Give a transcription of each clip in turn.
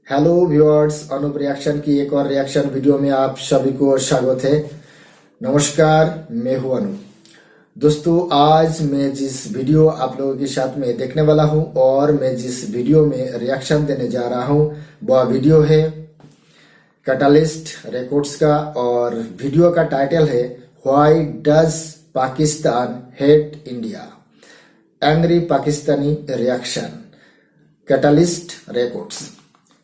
Hello viewers, Anoop reaction की एक और रिएक्शन वीडियो में आप सभी को स्वागत है। नमस्कार, मैं हूं अनूप। दोस्तों, आज मैं जिस वीडियो आप लोगों के साथ में देखने वाला हूं और मैं जिस वीडियो में रिएक्शन देने जा रहा हूं वह वीडियो है कैटलिस्ट रिकॉर्ड्स का और वीडियो का टाइटल है why does Pakistan hate India, angry Pakistani reaction, catalyst records.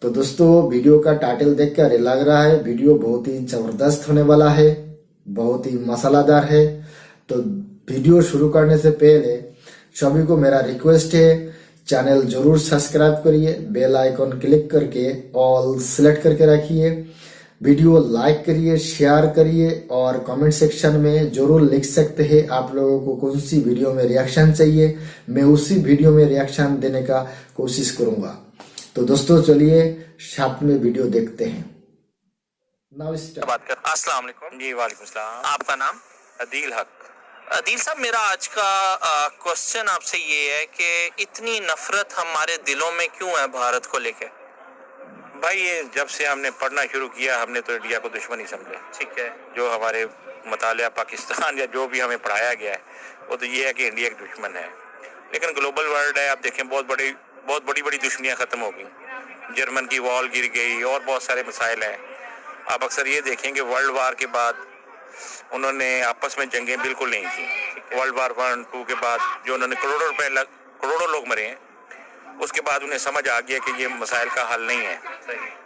तो दोस्तों, वीडियो का टाइटल देखकर लग रहा है वीडियो बहुत ही जबरदस्त होने वाला है, बहुत ही मसालादार है। तो वीडियो शुरू करने से पहले सभी को मेरा रिक्वेस्ट है, चैनल जरूर सब्सक्राइब करिए, बेल आइकॉन क्लिक करके ऑल सिलेक्ट करके रखिए, वीडियो लाइक करिए, शेयर करिए और कमेंट सेक्शन में जरूर लिख सकते हैं आप लोगों को कौन सी वीडियो में रिएक्शन चाहिए। मैं उसी वीडियो में रिएक्शन देने का कोशिश करूंगा। तो दोस्तों, चलिए साथ में वीडियो देखते हैं। अस्सलाम वालेकुम। जी वालेकुम सलाम। आपका नाम? अदील हक। अदील साहब, मेरा आज का क्वेश्चन आपसे ये है कि इतनी नफरत हमारे दिलों में क्यों है भारत को लेके? भाई, ये जब से हमने पढ़ना शुरू किया हमने तो इंडिया को दुश्मन ही समझा। ठीक है। जो हमारे मुतालिया पाकिस्तान या जो भी हमें पढ़ाया गया है वो तो ये है कि इंडिया एक दुश्मन है। लेकिन ग्लोबल वर्ल्ड है, आप देखें बहुत बड़ी बड़ी दुश्मनियाँ ख़त्म हो गई। जर्मन की वॉल गिर गई और बहुत सारे मसाइल हैं। आप अक्सर ये देखेंगे वर्ल्ड वार के बाद उन्होंने आपस में जंगें बिल्कुल नहीं की। वर्ल्ड वार 1, 2 के बाद जो उन्होंने करोड़ों लोग मरे हैं, उसके बाद उन्हें समझ आ गया कि ये मसाइल का हल नहीं है।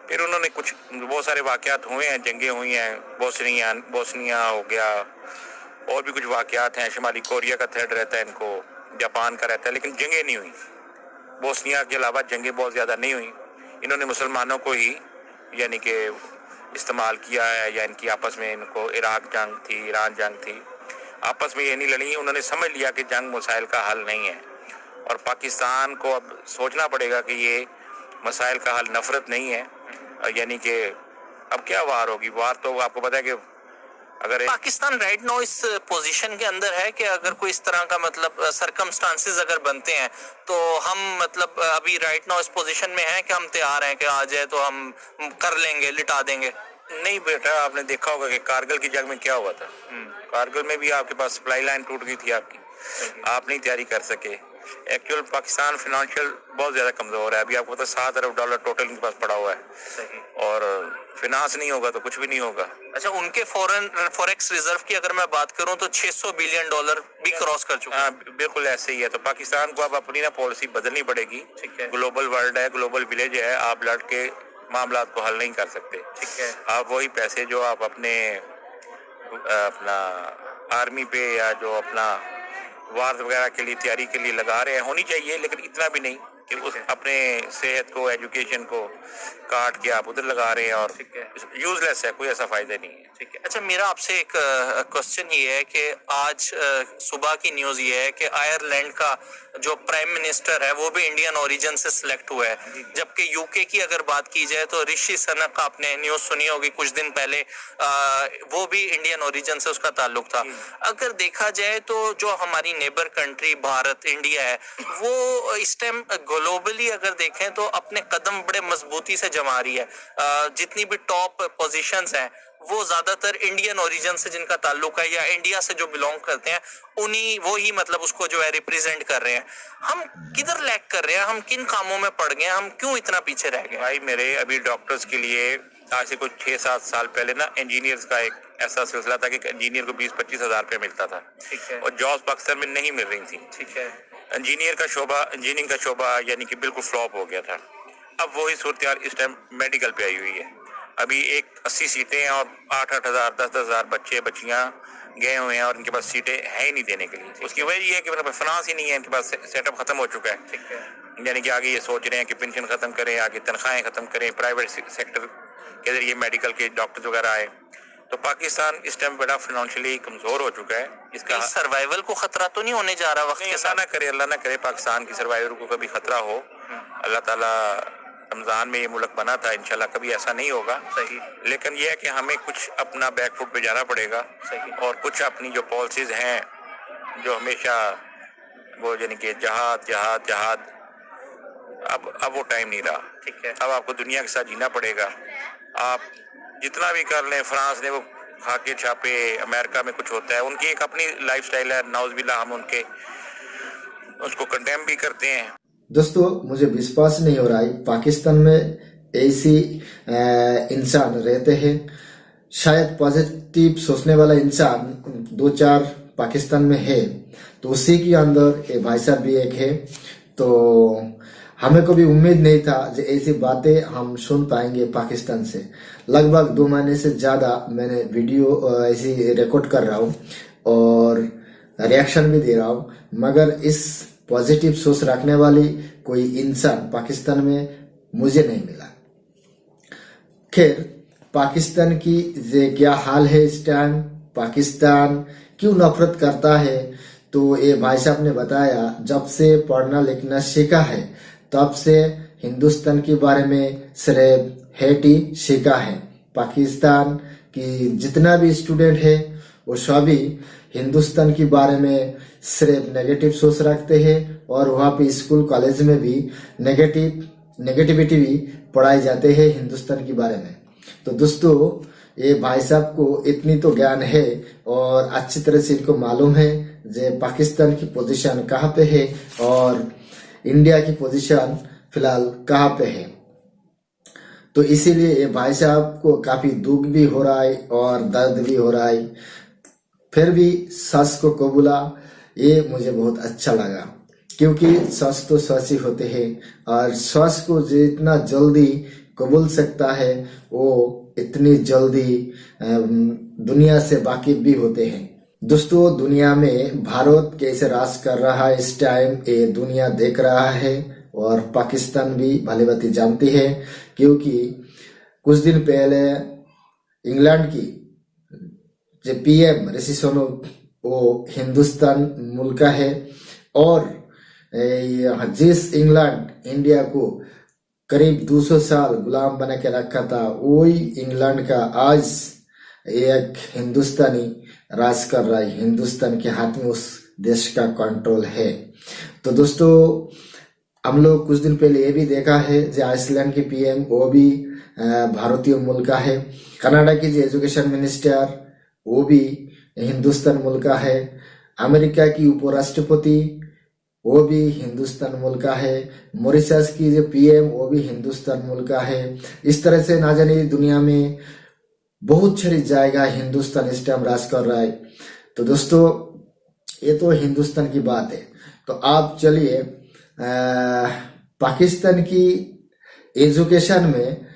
फिर उन्होंने बहुत सारे वाक़यात हुए हैं, जंगें हुई हैं, बोस्निया हो गया, और भी कुछ वाक़यात हैं। शुमाली कोरिया का थ्रेड रहता है इनको, जापान का रहता है, लेकिन जंगें नहीं हुई। बोस्निया के अलावा जंगें बहुत ज़्यादा नहीं हुई। इन्होंने मुसलमानों को ही यानी कि इस्तेमाल किया है, या इनकी आपस में इनको इराक जंग थी, ईरान जंग थी, आपस में ये नहीं लड़ी। उन्होंने समझ लिया कि जंग मसाइल का हल नहीं है और पाकिस्तान को अब सोचना पड़ेगा कि ये मसाइल का हल नफरत नहीं है। यानी कि अब क्या वार होगी? वार तो आपको पता है कि अगर पाकिस्तान राइट नाउ इस पोजीशन के अंदर है कि अगर कोई इस तरह का मतलब सरकमस्टांसेस अगर बनते हैं तो हम मतलब अभी राइट नाउ इस पोजीशन में है कि हम तैयार हैं कि आ जाए तो हम कर लेंगे, लिटा देंगे। नहीं बेटा, आपने देखा होगा कि कारगिल की जंग में क्या हुआ था। कारगिल में भी आपके पास सप्लाई लाइन टूट गई थी आपकी, आप नहीं तैयारी कर सके। एक्चुअल पाकिस्तान फाइनेंशियल बहुत ज्यादा कमजोर है। अभी आपको पता $7 अरब टोटल इनके पास पड़ा हुआ है। सही। और फिनांस नहीं होगा तो कुछ भी नहीं होगा। अच्छा, उनके फॉरेक्स रिजर्व की अगर मैं बात करूं तो $600 बिलियन भी क्रॉस कर चुका है। बिल्कुल ऐसे ही है। तो पाकिस्तान को अब अपनी ना पॉलिसी बदलनी पड़ेगी। ठीक है। ग्लोबल वर्ल्ड है, ग्लोबल विलेज है, आप लड़ के मामला को हल नहीं कर सकते। ठीक है। आप वही पैसे जो आप अपना आर्मी पे या जो अपना वार वगैरह के लिए तैयारी के लिए लगा रहे हैं, होनी चाहिए, लेकिन इतना भी नहीं कि उस अपने सेहत को, एजुकेशन को काट के आप उधर लगा रहे हैं और यूजलेस है, कोई ऐसा फायदा नहीं है। ठीक है। अच्छा, मेरा आपसे एक क्वेश्चन ये है कि आज सुबह की न्यूज ये है कि आयरलैंड का जो प्राइम मिनिस्टर है वो भी इंडियन ओरिजिन से सिलेक्ट हुआ है, जबकि यूके की अगर बात की जाए तो ऋषि सनक का आपने न्यूज सुनी होगी कुछ दिन पहले, वो भी इंडियन ओरिजिन से उसका ताल्लुक था। अगर देखा जाए तो जो हमारी नेबर कंट्री भारत, इंडिया है, वो इस टाइम ग्लोबली अगर देखें तो अपने कदम बड़े मजबूती से जमा रही है। जितनी भी टॉप पोजीशंस हैं वो ज्यादातर इंडियन ओरिजिन से जिनका ताल्लुक है या इंडिया से जो बिलोंग करते हैं उन्हीं वो ही मतलब उसको जो है रिप्रेजेंट कर रहे हैं। हम किधर लैग कर रहे हैं? हम किन कामों में पड़ गए? हम क्यों इतना पीछे रह गए? भाई मेरे, अभी डॉक्टर्स के लिए आज से कुछ 6-7 साल पहले ना इंजीनियर्स का एक ऐसा सिलसिला था कि इंजीनियर को 20-25 हजार रुपया मिलता था। ठीक है। और जॉब्स पाकिस्तान में नहीं मिल रही थी। ठीक है। इंजीनियरिंग का शोबा यानी कि बिल्कुल फ्लॉप हो गया था। अब वही सूरत इस टाइम मेडिकल पे आई हुई है। अभी 80 सीटें हैं और 8-8 हजार 10-10 हजार बच्चे बच्चियां गए हुए हैं और इनके पास सीटें है ही नहीं देने के लिए। उसकी वजह ये है कि मेरे पास फाइनेंस ही नहीं है, इनके पास सेटअप खत्म हो चुका है। ठीक है। यानी कि आगे ये सोच रहे हैं कि पेंशन खत्म करें, आगे तनख्वाहें खत्म करें, प्राइवेट सेक्टर के जरिए मेडिकल के डॉक्टर्स वगैरह आए। तो पाकिस्तान इस टाइम बड़ा फाइनेंशियली कमजोर हो चुका है। इसका सर्वाइवल को खतरा तो नहीं होने जा रहा वक्त के साथ? अल्लाह ना करे पाकिस्तान की सर्वाइवल को कभी खतरा हो। अल्लाह ताला रमजान में ये मुल्क बना था, इंशाल्लाह कभी ऐसा नहीं होगा। सही। लेकिन यह है कि हमें कुछ अपना बैकफुट पे जाना पड़ेगा। सही। और कुछ अपनी जो पॉलिसीज हैं जो हमेशा वो यानी कि जहाद जहाद जहाद अब वो टाइम नहीं रहा। ठीक है। अब आपको दुनिया के साथ जीना पड़ेगा। आप जितना भी कर लें, फ्रांस ने वो खा के छापे, अमेरिका में कुछ होता है, उनकी एक अपनी लाइफस्टाइल है, नाउज़ुबिल्लाह हम उनके उसको कंडेम भी करते हैं। दोस्तों, मुझे विश्वास नहीं हो रहा है पाकिस्तान में ऐसी इंसान रहते हैं। शायद पॉजिटिव सोचने वाला इंसान दो चार पाकिस्तान में है, तो उसी के अंदर ये भाई साहब भी एक है। तो हमें कभी उम्मीद नहीं था कि ऐसी बातें हम सुन पाएंगे पाकिस्तान से। लगभग 2 महीने से ज्यादा मैंने वीडियो ऐसी रिकॉर्ड कर रहा हूँ और रिएक्शन भी दे रहा हूँ, मगर इस पॉजिटिव सोच रखने वाली कोई इंसान पाकिस्तान में मुझे नहीं मिला। खैर, पाकिस्तान की ये क्या हाल है इस टाइम, पाकिस्तान क्यों नफरत करता है, तो ये भाई साहब ने बताया जब से पढ़ना लिखना सीखा है तब से हिंदुस्तान के बारे में सिर्फ हेट ही सीखा है। पाकिस्तान की जितना भी स्टूडेंट है वो सभी हिंदुस्तान के बारे में सिर्फ नेगेटिव सोच रखते हैं और वहाँ पे स्कूल कॉलेज में भी नेगेटिविटी भी पढ़ाई जाते हैं हिंदुस्तान के बारे में। तो दोस्तों, ये भाई साहब को इतनी तो ज्ञान है और अच्छी तरह से इनको मालूम है जे पाकिस्तान की पोजीशन कहाँ पे है और इंडिया की पोजीशन फिलहाल कहाँ पे है। तो इसीलिए ये भाई साहब को काफी दुख भी हो रहा है और दर्द भी हो रहा है। फिर भी सच को कबूला, ये मुझे बहुत अच्छा लगा, क्योंकि सच तो सच ही होते हैं और सच को जितना जल्दी कबूल सकता है वो इतनी जल्दी दुनिया से वाकिफ भी होते हैं। दोस्तों, दुनिया में भारत कैसे राज कर रहा है इस टाइम, ये दुनिया देख रहा है और पाकिस्तान भी भली भांति जानती है, क्योंकि कुछ दिन पहले इंग्लैंड की जो पीएम ऋषि सुनक वो हिंदुस्तान मुल्क का है और जिस इंग्लैंड इंडिया को करीब 200 साल गुलाम बना के रखा था, वही इंग्लैंड का आज एक हिंदुस्तानी राज कर रहा है। हिंदुस्तान के हाथ में उस देश का कंट्रोल है। तो दोस्तों, हम लोग कुछ दिन पहले ये भी देखा है जो आइसलैंड की पीएम वो भी भारतीय मूल का है। कनाडा की जो एजुकेशन मिनिस्टर वो भी हिंदुस्तान मूल का है। अमेरिका की उपराष्ट्रपति वो भी हिंदुस्तान मूल का है। मॉरिशस की जो पीएम वो भी हिंदुस्तान मूल का है। इस तरह से ना जाने दुनिया में बहुत सारी जगह हिंदुस्तान इस टाइम राज कर रहा है। तो दोस्तों, ये तो हिंदुस्तान की बात है। तो आप चलिए पाकिस्तान की एजुकेशन में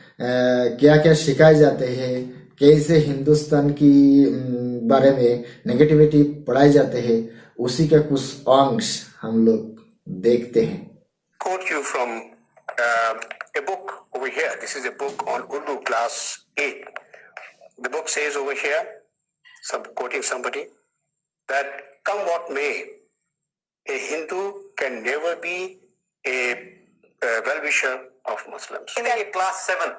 क्या क्या सिखाए जाते हैं, कैसे हिंदुस्तान की बारे में नेगेटिविटी पढ़ाए जाते हैं, उसी का कुछ अंश हम लोग देखते हैं। Quote you from a book over here. This is a book on Urdu class 8. The book says over here, quoting somebody, that come what may, a Hindu can never be a well-wisher of Muslims. ये class 7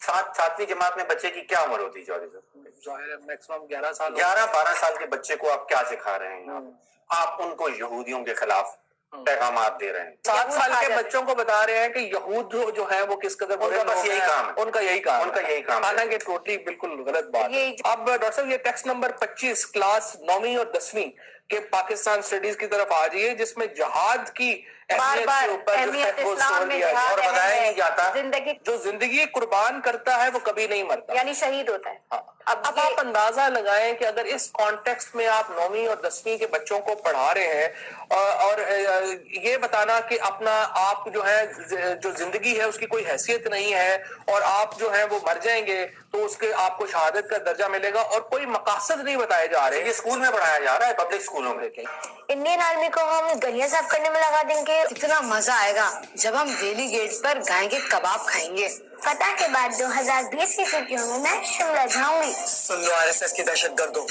सातवीं जमात में बच्चे की क्या उम्र होती है? जाहिर है मैक्सिमम 11 साल 11-12 साल के बच्चे को आप क्या सिखा रहे हैं? आप उनको यहूदियों के खिलाफ पैगामात दे रहे हैं। 7 साल के बच्चों को बता रहे हैं कि यहूद जो है वो किस कदर उनका बस यही काम है। उनका यही काम है। हालांकि टोटली बिल्कुल गलत बात है। अब डॉक्टर साहब, ये टेक्स्ट नंबर 25 क्लास 9वीं और 10वीं के पाकिस्तान स्टडीज की तरफ आ जाइए, जिसमें जहाद की बार बार अहमियत इस्लाम में और बताया नहीं जाता। जिंदगी जो जिंदगी कुर्बान करता है वो कभी नहीं मरता, यानी शहीद होता है। अब आप अंदाजा लगाएं कि अगर इस कॉन्टेक्स्ट में आप 9वीं और 10वीं के बच्चों को पढ़ा रहे हैं और ये बताना कि अपना आप जो है जो जिंदगी है उसकी कोई हैसियत नहीं है और आप जो है वो मर जाएंगे तो उसके आपको शहादत का दर्जा मिलेगा और कोई मकासद नहीं बताए जा रहे। ये स्कूल में पढ़ाया जा रहा है, पब्लिक स्कूलों में। इंडियन आर्मी को हम गलियां साफ करने में लगा देंगे। इतना मजा आएगा जब हम दिल्ली गेट पर गाय के कबाब खाएंगे। फतह के बाद 2020 की छुट्टियों में मैं शिमला जाऊंगी। सुन लो आरएसएस की दहशतगर्दों,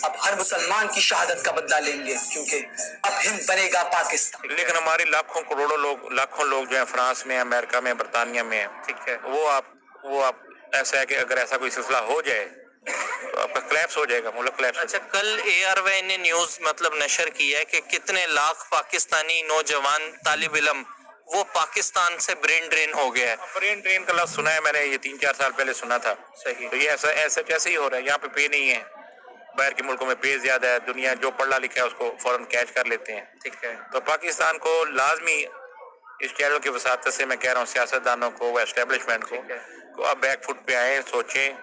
अब हर मुसलमान की शहादत का बदला लेंगे, क्योंकि अब हिंद बनेगा पाकिस्तान। लेकिन हमारे लाखों करोड़ों लोग, लाखों लोग जो है फ्रांस में, अमेरिका में, बरतानिया में है। ठीक है। वो आप ऐसा है कि अगर ऐसा कोई सिलसिला हो जाए तो आपका क्लैप्स हो जाएगा, मुल्क क्लैप्स। अच्छा, कल ARY ने न्यूज मतलब नशर की है कि कितने लाख पाकिस्तानी नौजवान तालिब इल्म वो पाकिस्तान से ब्रेन ड्रेन हो गया है। ब्रेन ड्रेन का लफ्ज सुना है मैंने, ये 3-4 साल पहले सुना था। सही। तो ये ऐसा कैसे ही हो रहा है? यहाँ पे पे नहीं है, बाहर के मुल्कों में पे ज्यादा है, दुनिया जो पढ़ा लिखा है उसको फौरन कैच कर लेते हैं। ठीक है। तो पाकिस्तान को लाजमी इस चैनल की वसात से मैं कह रहा हूँ, सियासतदानों को व एस्टेब्लिशमेंट को अब बैक फुट पे आए, सोचें,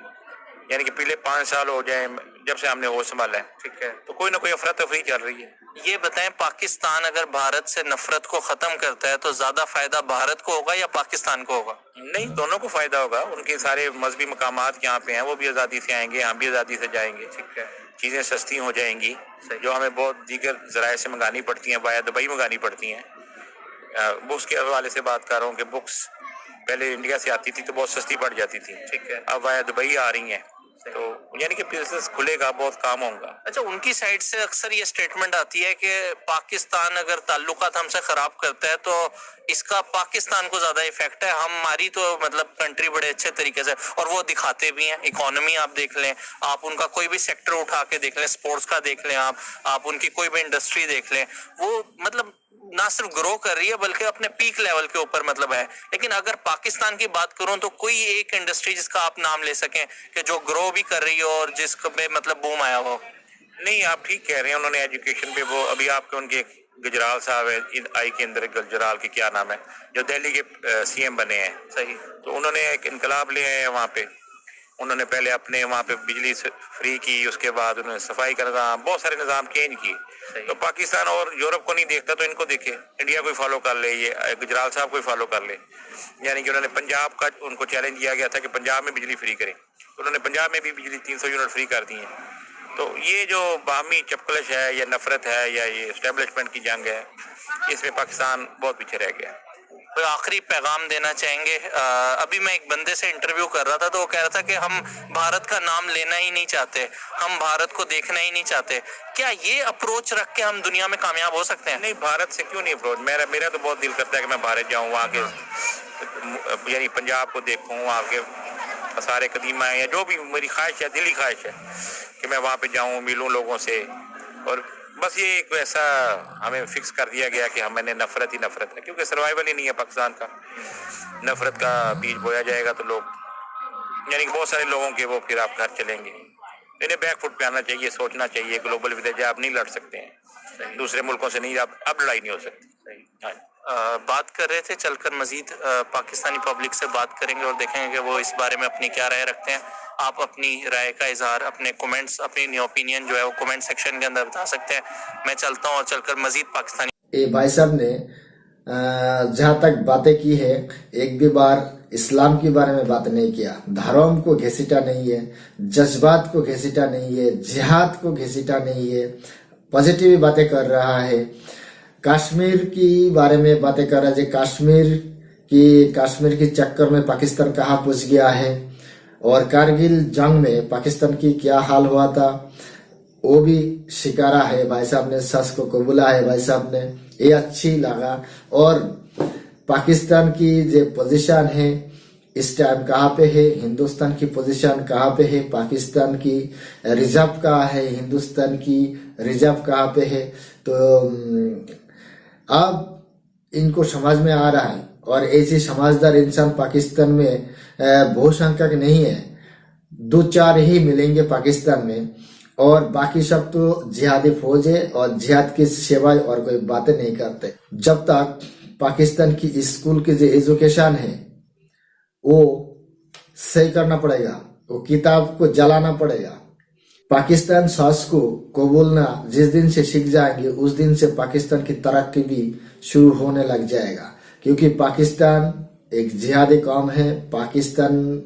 यानी कि पिछले 5 साल हो जाए जब से हमने होश संभाला है, ठीक है, तो कोई ना कोई अफरा तफरी चल रही है। ये बताएं, पाकिस्तान अगर भारत से नफरत को खत्म करता है तो ज्यादा फायदा भारत को होगा या पाकिस्तान को होगा? नहीं, दोनों को फायदा होगा। उनके सारे मजहबी मकामात यहाँ पे हैं, वो भी आज़ादी से आएंगे, हम भी आज़ादी से जाएंगे। ठीक है। चीज़ें सस्ती हो जाएंगी, जो हमें बहुत दीगर ज़राए से मंगानी पड़ती हैं, वाया दुबई मंगानी पड़ती हैं। बुक्स के हवाले से बात कर रहा हूँ कि बुक्स पहले इंडिया से आती थी तो बहुत सस्ती पड़ जाती थी। ठीक है। अब वाया दुबई आ रही हैं, तो यानी कि बिजनेस खुलेगा, बहुत काम होगा। अच्छा, उनकी साइड से अक्सर ये स्टेटमेंट आती है कि पाकिस्तान अगर ताल्लुकात हमसे खराब करता है तो इसका पाकिस्तान को ज्यादा इफेक्ट है, हमारी तो मतलब कंट्री बड़े अच्छे तरीके से, और वो दिखाते भी हैं। इकोनॉमी आप देख लें, आप उनका कोई भी सेक्टर उठा के देख लें, स्पोर्ट्स का देख लें, आप उनकी कोई भी इंडस्ट्री देख लें, वो मतलब ना सिर्फ ग्रो कर रही है बल्कि अपने पीक लेवल के ऊपर मतलब है। लेकिन अगर पाकिस्तान की बात करूं तो कोई एक इंडस्ट्री जिसका आप नाम ले सकें कि जो ग्रो भी कर रही हो और जिसपे मतलब बूम आया हो? नहीं, आप ठीक कह रहे हैं। उन्होंने एजुकेशन पे वो अभी आपके उनके गुजराल साहब है, आई के अंदर गुजराल के क्या नाम है, जो दिल्ली के सीएम बने हैं। सही। तो उन्होंने एक इनकलाब ले आए हैं वहाँ पे। उन्होंने पहले अपने वहाँ पे बिजली फ्री की, उसके बाद उन्होंने सफाई का निज़ाम, बहुत सारे निज़ाम चेंज किए। तो पाकिस्तान और यूरोप को नहीं देखता तो इनको देखे, इंडिया को फॉलो कर ले, ये गुजराल साहब को फॉलो कर ले। यानी कि उन्होंने पंजाब का, उनको चैलेंज दिया गया था कि पंजाब में बिजली फ्री करें, तो उन्होंने पंजाब में भी बिजली 300 यूनिट फ्री कर दी है। तो ये जो बाहमी चपकलश है या नफरत है या ये एस्टेब्लिशमेंट की जंग है, इसमें पाकिस्तान बहुत पीछे रह गया। कोई आखिरी पैगाम देना चाहेंगे? अभी मैं एक बंदे से इंटरव्यू कर रहा था तो वो कह रहा था कि हम भारत का नाम लेना ही नहीं चाहते, हम भारत को देखना ही नहीं चाहते। क्या ये अप्रोच रख के हम दुनिया में कामयाब हो सकते हैं? नहीं, भारत से क्यों नहीं अप्रोच? मेरा तो बहुत दिल करता है कि मैं भारत जाऊँ, वहाँ के यानी पंजाब को देखूँ, वहाँ के सारे कदीमा है या जो भी मेरी ख्वाहिश है, दिली ख्वाहिश है कि मैं वहाँ पे जाऊँ, मिलूँ लोगों से। और बस ये एक वैसा हमें फिक्स कर दिया गया कि हमें नफरत ही नफरत है, क्योंकि सर्वाइवल ही नहीं है पाकिस्तान का। नफरत का बीज बोया जाएगा तो लोग, यानी कि बहुत सारे लोगों के वो फिर आप घर चलेंगे। इन्हें बैक फुट पे आना चाहिए, सोचना चाहिए। ग्लोबल विलेज आप नहीं लड़ सकते हैं दूसरे मुल्कों से, नहीं, अब लड़ाई नहीं हो सकती। हाँ, बात कर रहे थे, चलकर मजीद पाकिस्तानी पब्लिक से बात करेंगे और देखेंगे कि वो इस बारे में अपनी क्या राय रखते हैं। आप अपनी राय का इजहार, अपने कमेंट्स, अपनी ओपिनियन जो है वो कमेंट सेक्शन के अंदर बता सकते हैं। मैं चलता हूँ और चलकर मजीद पाकिस्तानी। ये भाई साहब ने जहाँ तक बातें की है, एक भी बार इस्लाम के बारे में बात नहीं किया, धर्म को घसीटा नहीं है, जज्बात को घसीटा नहीं है, जिहाद को घसीटा नहीं है, पॉजिटिव बातें कर रहा है। कश्मीर की बारे में बातें कर रहा है, कश्मीर की चक्कर में पाकिस्तान कहाँ पहुंच गया है, और कारगिल जंग में पाकिस्तान की क्या हाल हुआ था वो भी शिकारा है भाई साहब ने, सच को कबूला है भाई साहब ने। ये अच्छी लगा। और पाकिस्तान की जो पोजीशन है इस टाइम कहाँ पे है, हिंदुस्तान की पोजीशन कहाँ पे है, पाकिस्तान की रिजर्व कहाँ है, हिंदुस्तान की रिजर्व कहाँ पे है, तो अब इनको समझ में आ रहा है। और ऐसे समझदार इंसान पाकिस्तान में बहुसंख्यक नहीं है, 2-4 ही मिलेंगे पाकिस्तान में, और बाकी सब तो जिहादी फौज है और जिहाद की सेवा और कोई बातें नहीं करते। जब तक पाकिस्तान की स्कूल की जो एजुकेशन है वो सही करना पड़ेगा, वो किताब को जलाना पड़ेगा। पाकिस्तान सास को बोलना जिस दिन से सीख जाएंगे उस दिन से पाकिस्तान की तरक्की भी शुरू होने लग जाएगा, क्योंकि पाकिस्तान एक जिहादी कौम है। पाकिस्तान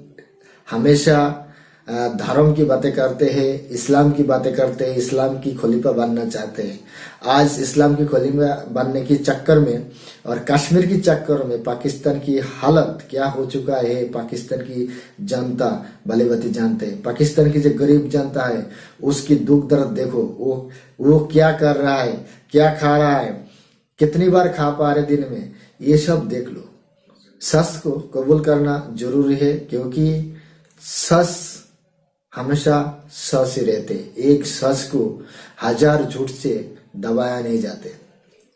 हमेशा धर्म की बातें करते हैं, इस्लाम की बातें करते हैं, इस्लाम की खलीफा बनना चाहते हैं। आज इस्लाम की खलीफा बनने के चक्कर में और कश्मीर की चक्कर में पाकिस्तान की हालत क्या हो चुका है, पाकिस्तान की जनता भली भांति जानते हैं। पाकिस्तान की जो गरीब जनता है उसकी दुख दर्द देखो, वो क्या कर रहा है, क्या खा रहा है, कितनी बार खा पा रहे दिन में, ये सब देख लो। सच को कबूल करना जरूरी है, क्योंकि सच हमेशा सच ही रहते। एक सच को 1000 झूठ से दबाया नहीं जाते।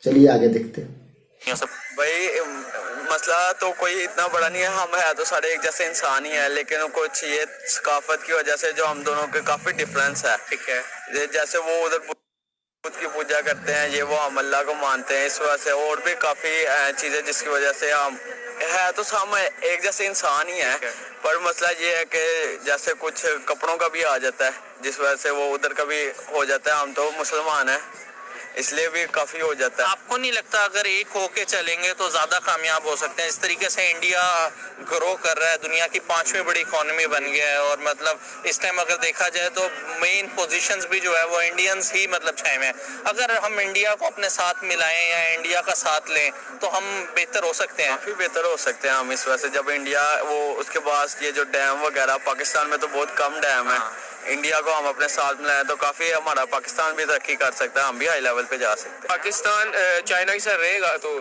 चलिए आगे देखते हैं। भाई मसला तो कोई इतना बड़ा नहीं है, हम है तो सारे एक जैसे इंसान ही है, लेकिन कुछ ये सकाफत की वजह से जो हम दोनों के काफी डिफरेंस है। ठीक है। जैसे वो उधर बुद्ध की पूजा करते हैं, ये वो हम अल्लाह को मानते हैं, इस वजह से और भी काफी चीजें जिसकी वजह से हम है तो हम एक जैसे इंसान ही है। पर मसला ये है कि जैसे कुछ कपड़ों का भी आ जाता है, जिस वजह से वो उधर का भी हो जाता है। हम तो मुसलमान हैं, इसलिए भी काफी हो जाता है। आपको नहीं लगता अगर एक होके चलेंगे तो ज्यादा कामयाब हो सकते हैं? इस तरीके से इंडिया ग्रो कर रहा है, दुनिया की 5वीं बड़ी इकोनॉमी बन गया है, और मतलब इस टाइम अगर देखा जाए तो मेन पोजीशंस भी जो है वो इंडियंस ही मतलब छाए में। अगर हम इंडिया को अपने साथ मिलाएं या इंडिया का साथ लें तो हम बेहतर हो सकते हैं। काफी बेहतर हो सकते हैं हम इस वजह से, जब इंडिया वो उसके पास ये जो डैम वगैरह, पाकिस्तान में तो बहुत कम डैम है, इंडिया को हम अपने साथ मिलाएं तो काफी हमारा पाकिस्तान भी तरक्की कर सकता है, हम भी हाई लेवल पे जा सकते हैं। पाकिस्तान चाइना के साथ रहेगा तो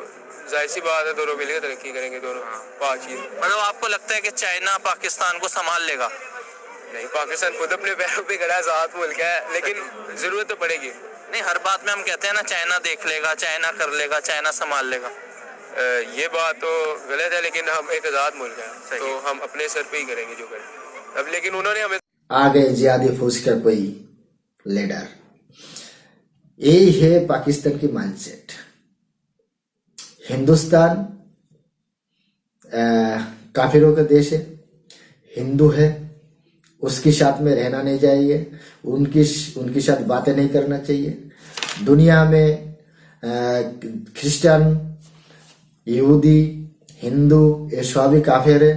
जाहिर सी बात है दोनों मिलकर तरक्की करेंगे, दोनों बातचीत। मतलब आपको लगता है कि चाइना पाकिस्तान को संभाल लेगा? नहीं, पाकिस्तान खुद अपने पैरों पे खड़ा है, साथ मुल्क है, लेकिन जरूरत तो पड़ेगी। नहीं, हर बात में हम कहते हैं ना चाइना देख लेगा, चाइना कर लेगा, चाइना संभाल लेगा। ये बात तो गलत है, लेकिन हम एक आजाद मुल्क है तो हम अपने सर पे ही करेंगे जो करें। अब लेकिन उन्होंने हमें आ गए जिहादी फौज का कोई लीडर। यही है पाकिस्तान की माइंडसेट। हिंदुस्तान काफिरों का देश है, हिंदू है, उसके साथ में रहना नहीं चाहिए, उनके साथ बातें नहीं करना चाहिए। दुनिया में क्रिश्चियन, यहूदी, हिंदू ये सभी काफिर है,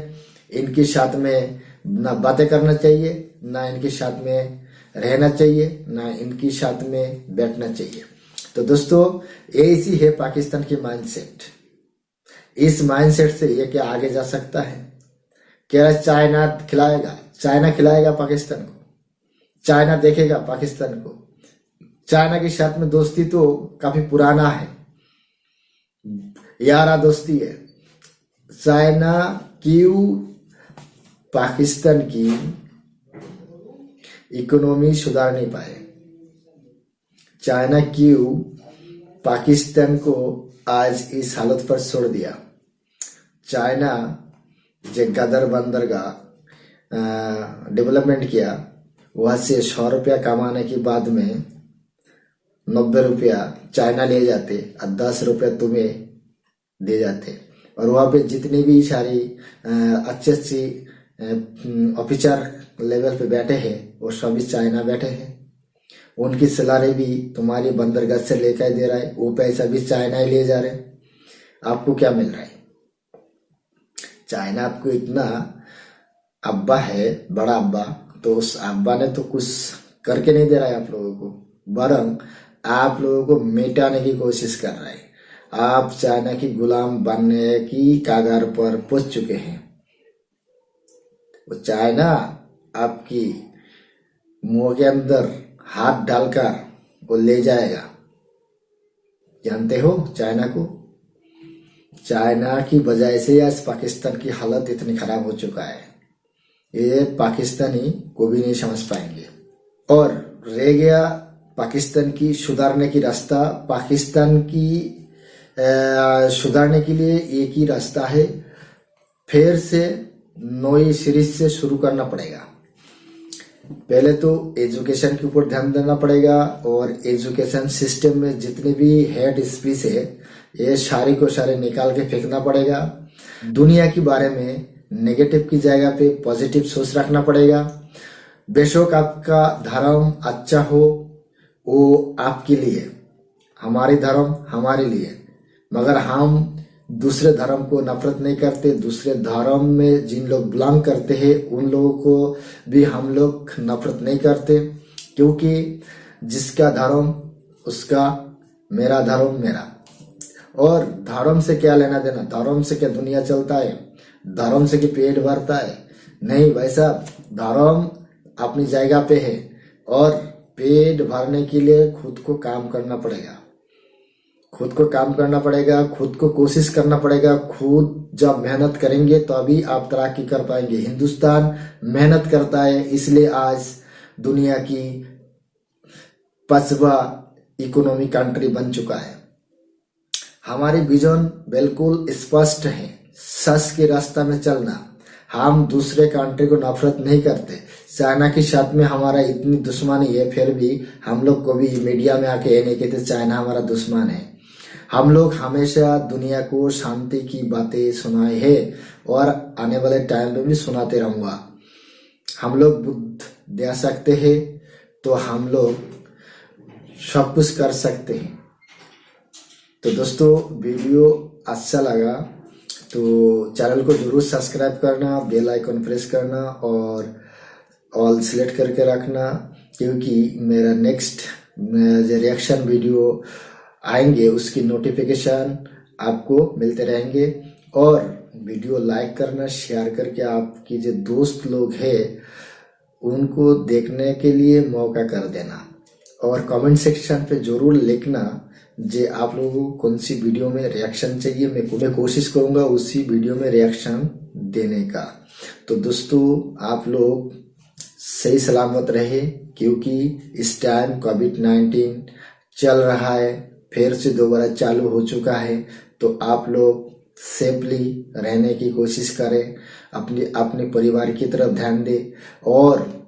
इनके साथ में ना बातें करना चाहिए, ना इनके साथ में रहना चाहिए, ना इनके साथ में बैठना चाहिए। तो दोस्तों ऐसी है पाकिस्तान की माइंडसेट। इस माइंडसेट से ये क्या आगे जा सकता है? क्या चाइना खिलाएगा पाकिस्तान को? चाइना देखेगा पाकिस्तान को? चाइना के साथ में दोस्ती तो काफी पुराना है, यारा दोस्ती है। चाइना क्यों पाकिस्तान की इकोनॉमी सुधार नहीं पाए? चाइना क्यों पाकिस्तान को आज इस हालत पर छोड़ दिया? चाइना जो गदर बंदर का डेवलपमेंट किया, वहां से 100 रुपया कमाने के बाद में 90 रुपया चाइना ले जाते और 10 रुपया तुम्हें दे जाते, और वहां पे जितनी भी सारी अच्छी ऑफिसर लेवल पे बैठे हैं वो सभी चाइना बैठे हैं। उनकी सैलरी भी तुम्हारी बंदरगाह से लेकर दे रहा है, वो पैसा भी चाइना ही ले जा रहे। आपको क्या मिल रहा है? चाइना आपको इतना अब्बा है, बड़ा अब्बा, तो उस अब्बा ने तो कुछ करके नहीं दे रहा है आप लोगों को, बरं आप लोगों को मिटाने की कोशिश कर रहा है। आप चाइना की गुलाम बनने की कागार पर पहुंच चुके हैं। वो चाइना आपकी मुंह के अंदर हाथ डालकर वो ले जाएगा। जानते हो चाइना को? चाइना की वजह से आज पाकिस्तान की हालत इतनी खराब हो चुका है, ये पाकिस्तानी को भी नहीं समझ पाएंगे। और रह गया पाकिस्तान की सुधारने की रास्ता। पाकिस्तान की सुधारने के लिए एक ही रास्ता है, फिर से नई सीरीज से शुरू करना पड़ेगा। पहले तो एजुकेशन के ऊपर ध्यान देना पड़ेगा, और एजुकेशन सिस्टम में जितने भी हेड स्पीच है ये सारे को सारे निकाल के फेंकना पड़ेगा। दुनिया के बारे में नेगेटिव की जगह पे पॉजिटिव सोच रखना पड़ेगा। बेशक आपका धर्म अच्छा हो, वो आपके लिए, हमारे धर्म हमारे लिए, मगर हम दूसरे धर्म को नफरत नहीं करते। दूसरे धर्म में जिन लोग बिलोंग करते हैं उन लोगों को भी हम लोग नफरत नहीं करते, क्योंकि जिसका धर्म उसका, मेरा धर्म मेरा। और धर्म से क्या लेना देना? धर्म से क्या दुनिया चलता है? धर्म से कि पेट भरता है? नहीं भाई साहब, धर्म अपनी जगह पे है, और पेट भरने के लिए खुद को काम करना पड़ेगा। खुद को काम करना पड़ेगा, खुद को कोशिश करना पड़ेगा। खुद जब मेहनत करेंगे तो अभी आप तरक्की कर पाएंगे। हिंदुस्तान मेहनत करता है, इसलिए आज दुनिया की 5वां इकोनॉमी कंट्री बन चुका है। हमारी विजन बिल्कुल स्पष्ट है, सच के रास्ता में चलना। हम दूसरे कंट्री को नफरत नहीं करते। चाइना के साथ में हमारा इतनी दुश्मनी है, फिर भी हम लोग को भी मीडिया में आके ये नहीं कहते चाइना हमारा दुश्मन है। हम लोग हमेशा दुनिया को शांति की बातें सुनाए हैं और आने वाले टाइम में भी सुनाते रहूंगा। हम लोग बुद्ध दे सकते हैं तो हम लोग सब कुछ कर सकते हैं। तो दोस्तों, वीडियो अच्छा लगा तो चैनल को जरूर सब्सक्राइब करना, बेल आइकन प्रेस करना और ऑल सिलेक्ट करके रखना, क्योंकि मेरा नेक्स्ट जो रिएक्शन वीडियो आएंगे उसकी नोटिफिकेशन आपको मिलते रहेंगे। और वीडियो लाइक करना, शेयर करके आपकी जो दोस्त लोग हैं उनको देखने के लिए मौका कर देना। और कमेंट सेक्शन पे जरूर लिखना जे आप लोगों को कौन सी वीडियो में रिएक्शन चाहिए। मैं कोशिश करूंगा उसी वीडियो में रिएक्शन देने का। तो दोस्तों, आप लोग सही सलामत रहे, क्योंकि इस टाइम कोविड-19 चल रहा है, फिर से दोबारा चालू हो चुका है। तो आप लोग सेफली रहने की कोशिश करें, अपने परिवार की तरफ ध्यान दें और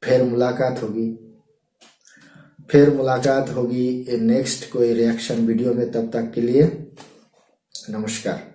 फिर मुलाकात होगी नेक्स्ट कोई रिएक्शन वीडियो में। तब तक के लिए नमस्कार।